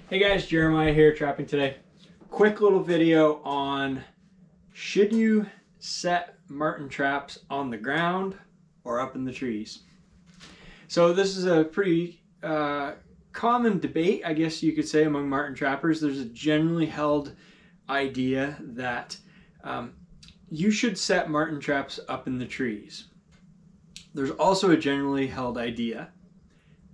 Hey guys, Jeremiah here, trapping today. Quick little video on should you set marten traps on the ground or up in the trees? So this is a pretty common debate, I guess you could say, among marten trappers. There's a generally held idea that you should set marten traps up in the trees. There's also a generally held idea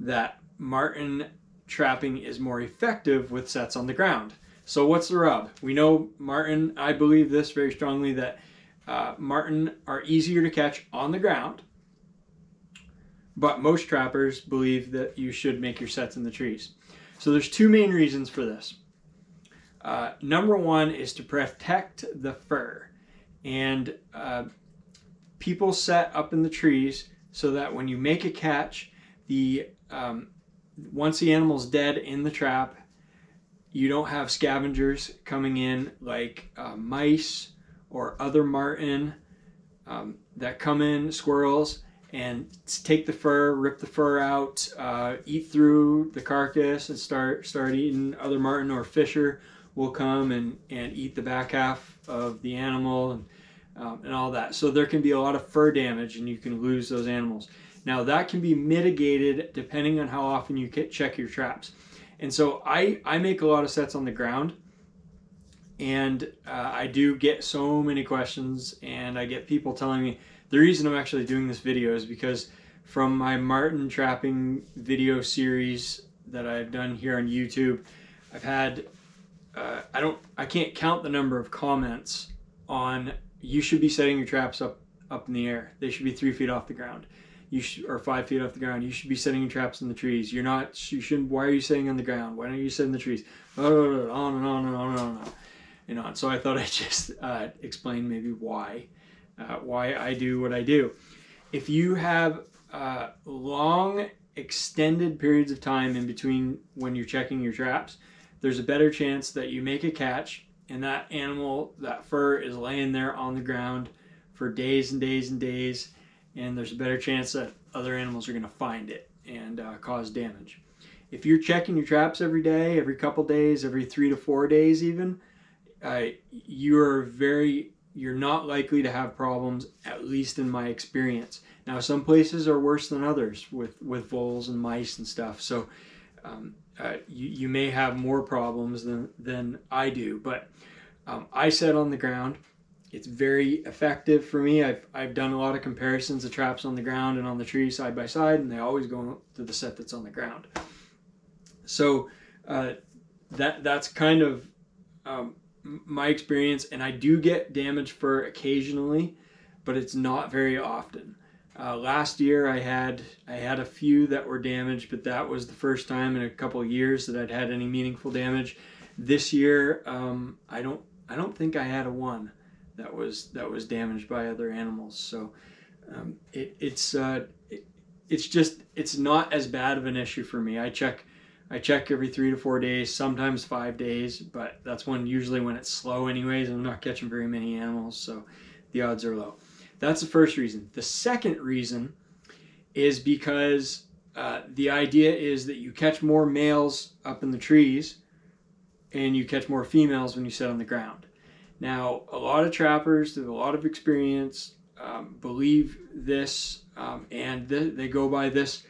that marten trapping is more effective with sets on the ground. So what's the rub? We know marten, I believe this very strongly, that marten are easier to catch on the ground, but most trappers believe that you should make your sets in the trees. So there's two main reasons for this. Number one is to protect the fur, and people set up in the trees so that when you make a catch, once the animal's dead in the trap, you don't have scavengers coming in like mice or other marten that come in, squirrels, and take the fur, rip the fur out, eat through the carcass and start eating. Other marten or fisher will come and eat the back half of the animal and all that. So there can be a lot of fur damage and you can lose those animals. Now that can be mitigated depending on how often you check your traps. And so I make a lot of sets on the ground, and I do get so many questions, and I get people telling me the reason I'm actually doing this video is because from my marten trapping video series that I've done here on YouTube, I've had I can't count the number of comments on you should be setting your traps up in the air. They should be 3 feet off the ground. Or 5 feet off the ground. You should be setting your traps in the trees. You shouldn't. Why are you setting on the ground? Why don't you set in the trees? On and on and on and on. You know. So I thought I'd just explain maybe why I do what I do. If you have long, extended periods of time in between when you're checking your traps, there's a better chance that you make a catch and that animal, that fur, is laying there on the ground for days and days and days. And there's a better chance that other animals are going to find it and cause damage. If you're checking your traps every day, every couple days, every 3 to 4 days even, you're not likely to have problems, at least in my experience. Now, some places are worse than others with voles and mice and stuff. So you may have more problems than I do. But I set on the ground. It's very effective for me. I've done a lot of comparisons of traps on the ground and on the tree side by side, and they always go to the set that's on the ground. So that's kind of my experience, and I do get damaged fur occasionally, but it's not very often. Last year I had a few that were damaged, but that was the first time in a couple of years that I'd had any meaningful damage. This year I don't think I had a one that was damaged by other animals. So it's not as bad of an issue for me. I check every 3 to 4 days, sometimes 5 days, but that's usually when it's slow anyways. I'm not catching very many animals, so the odds are low. That's the first reason. The second reason is because the idea is that you catch more males up in the trees and you catch more females when you set on the ground. Now, a lot of trappers with a lot of experience believe this, and they go by this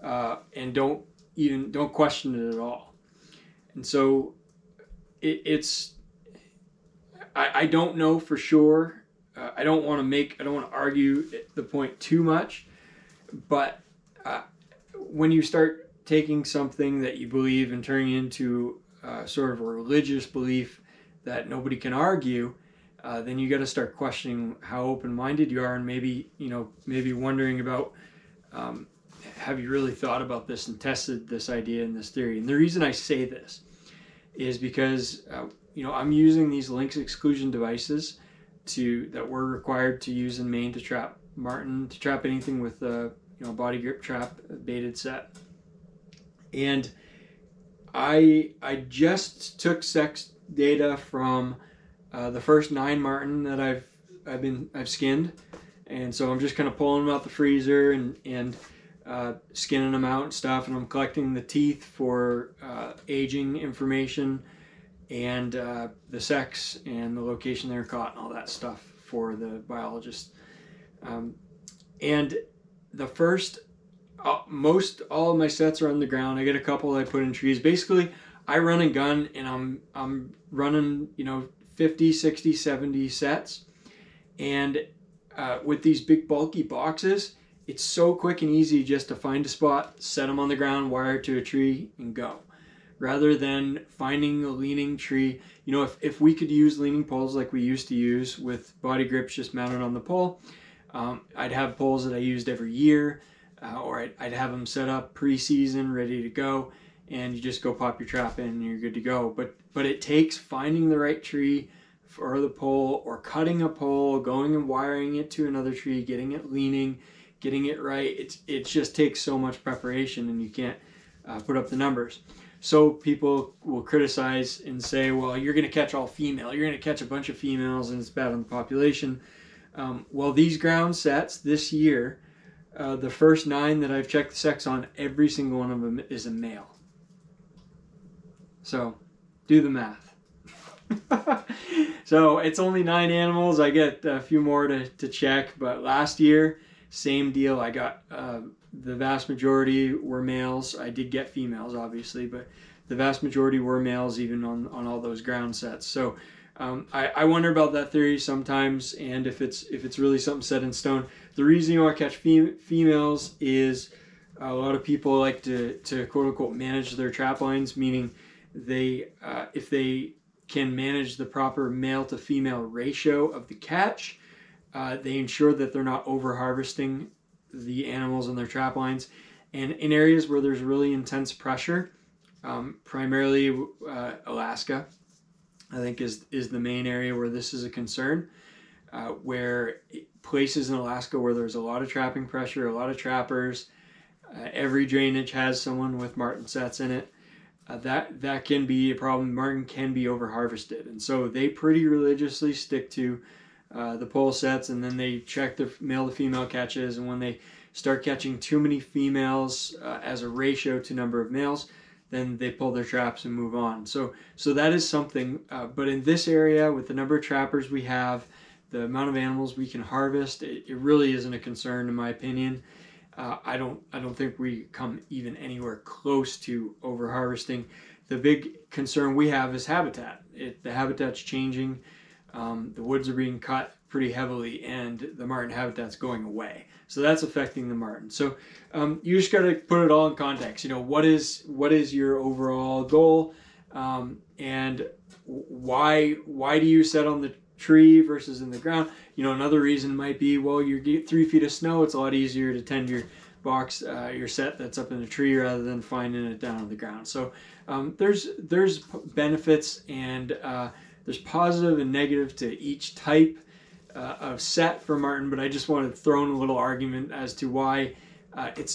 and don't question it at all. And so I don't know for sure. I don't want to argue the point too much, but when you start taking something that you believe and turning into sort of a religious belief that nobody can argue, then you got to start questioning how open-minded you are, and maybe wondering about have you really thought about this and tested this idea and this theory. And the reason I say this is because I'm using these lynx exclusion devices that we're required to use in Maine to trap marten, to trap anything with a body grip trap, baited set. And I just took sex data from the first 9 marten that I've skinned, and so I'm just kind of pulling them out the freezer and skinning them out and stuff, and I'm collecting the teeth for aging information, and the sex and the location they were caught and all that stuff for the biologist. And the first, most all of my sets are on the ground. I get a couple I put in trees. Basically, I run and gun, and I'm running, 50, 60, 70 sets. And with these big bulky boxes, it's so quick and easy just to find a spot, set them on the ground, wire it to a tree, and go. Rather than finding a leaning tree. If we could use leaning poles like we used to use with body grips just mounted on the pole, I'd have poles that I used every year, or I'd have them set up pre-season, ready to go, and you just go pop your trap in and you're good to go. But it takes finding the right tree for the pole, or cutting a pole, going and wiring it to another tree, getting it leaning, getting it right. It just takes so much preparation, and you can't put up the numbers. So people will criticize and say, well, you're going to catch all female. You're going to catch a bunch of females, and it's bad on the population. Well, these ground sets this year, the first 9 that I've checked the sex on, every single one of them is a male. So do the math. So it's only 9 animals. I get a few more to check, but last year, same deal. I got the vast majority were males. I did get females, obviously, but the vast majority were males, even on all those ground sets. So I wonder about that theory sometimes, and if it's really something set in stone. The reason you want to catch females is a lot of people like to quote unquote manage their trap lines, meaning if they can manage the proper male to female ratio of the catch, they ensure that they're not over harvesting the animals in their trap lines. And in areas where there's really intense pressure, primarily Alaska, I think is the main area where this is a concern, where places in Alaska where there's a lot of trapping pressure, a lot of trappers, every drainage has someone with marten sets in it. That can be a problem. Marten can be over harvested, and so they pretty religiously stick to the pole sets, and then they check the male to female catches, and when they start catching too many females as a ratio to number of males, then they pull their traps and move on. So that is something, but in this area, with the number of trappers we have, the amount of animals we can harvest, it really isn't a concern in my opinion. I don't think we come even anywhere close to over harvesting. The big concern we have is habitat. The habitat's changing. The woods are being cut pretty heavily, and the marten habitat's going away. So that's affecting the marten. So you just got to put it all in context. What is your overall goal, and why do you set on the tree versus in the ground? Another reason might be, well, you get 3 feet of snow. It's a lot easier to tend your box, your set that's up in the tree, rather than finding it down on the ground. So there's benefits, and there's positive and negative to each type of set for marten, but I just wanted to throw in a little argument as to why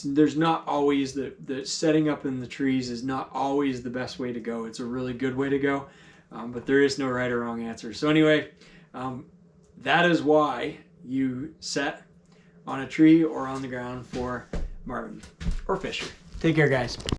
there's not always the setting up in the trees is not always the best way to go. It's a really good way to go, but there is no right or wrong answer. So anyway, that is why you set on a tree or on the ground for marten or fisher. Take care, guys.